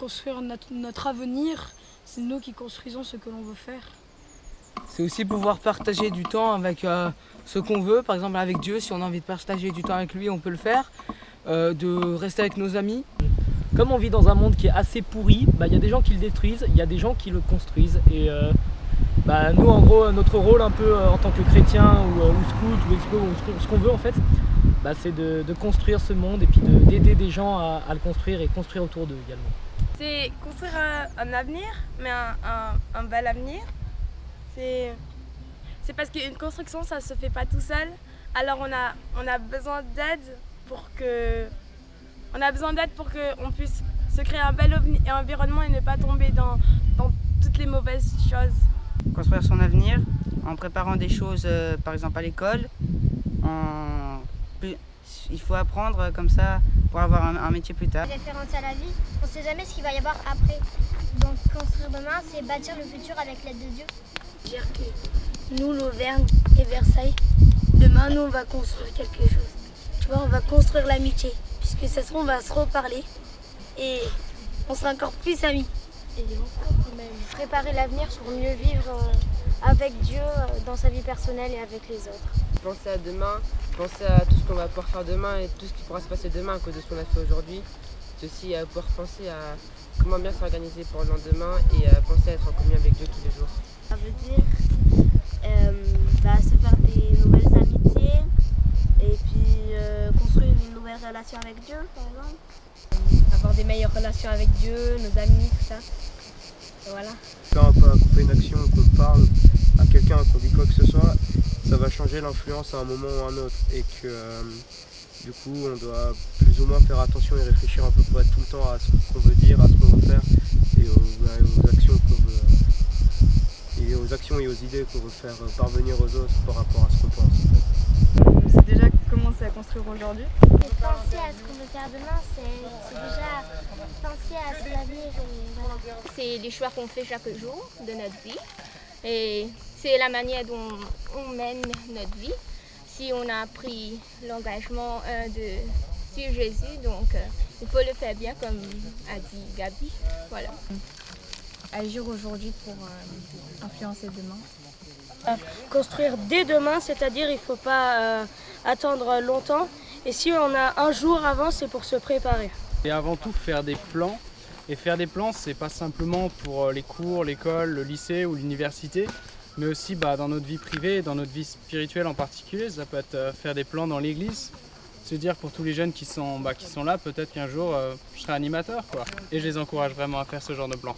construire notre avenir, c'est nous qui construisons ce que l'on veut faire. C'est aussi pouvoir partager du temps avec ce qu'on veut, par exemple avec Dieu, si on a envie de partager du temps avec lui, on peut le faire, de rester avec nos amis. Comme on vit dans un monde qui est assez pourri, il y a des gens qui le détruisent, il y a des gens qui le construisent. Et nous, en gros, notre rôle un peu en tant que chrétien ou scout ou expo, ou ce qu'on veut en fait, c'est de construire ce monde et puis d'aider des gens à le construire et construire autour d'eux également. C'est construire un avenir, mais un bel avenir. C'est parce qu'une construction, ça se fait pas tout seul. Alors on a besoin d'aide pour qu'on puisse se créer un bel environnement et ne pas tomber dans toutes les mauvaises choses. Construire son avenir en préparant des choses, par exemple à l'école. Il faut apprendre comme ça pour avoir un métier plus tard. Référence à la vie, on ne sait jamais ce qu'il va y avoir après. Donc construire demain, c'est bâtir le futur avec l'aide de Dieu. Dire que nous, l'Auvergne et Versailles, demain, nous, on va construire quelque chose. Tu vois, on va construire l'amitié, puisque ça se trouve, on va se reparler et on sera encore plus amis. Et préparer l'avenir pour mieux vivre avec Dieu dans sa vie personnelle et avec les autres. Penser à demain, penser à tout ce qu'on va pouvoir faire demain et tout ce qui pourra se passer demain à cause de ce qu'on a fait aujourd'hui. C'est aussi pouvoir penser à comment bien s'organiser pour le lendemain et penser à être en communion avec Dieu tous les jours. Ça veut dire se faire des nouvelles amitiés et puis construire une nouvelle relation avec Dieu par exemple. Avoir des meilleures relations avec Dieu, nos amis, tout ça. Et voilà. Quand on fait une action, qu'on parle à quelqu'un, qu'on dit quoi que ce soit, ça va changer l'influence à un moment ou à un autre. Et que du coup, on doit plus ou moins faire attention et réfléchir un peu pour être tout le temps à ce qu'on veut dire, à ce qu'on veut faire et aux actions qu'on veut, aux actions et aux idées qu'on veut faire parvenir aux autres par rapport à ce qu'on pense. En fait. C'est déjà commencer à construire aujourd'hui. Penser à ce qu'on veut faire demain, c'est déjà penser à son avenir. Voilà. C'est les choix qu'on fait chaque jour de notre vie et c'est la manière dont on mène notre vie. Si on a pris l'engagement de suivre Jésus, donc il faut le faire bien comme a dit Gabi. Voilà. Agir aujourd'hui pour influencer demain. Construire dès demain, c'est-à-dire il ne faut pas attendre longtemps. Et si on a un jour avant, c'est pour se préparer. Et avant tout, faire des plans. Et faire des plans, c'est pas simplement pour les cours, l'école, le lycée ou l'université, mais aussi dans notre vie privée, dans notre vie spirituelle en particulier. Ça peut être faire des plans dans l'église, se dire pour tous les jeunes qui sont là, peut-être qu'un jour je serai animateur, quoi. Et je les encourage vraiment à faire ce genre de plan.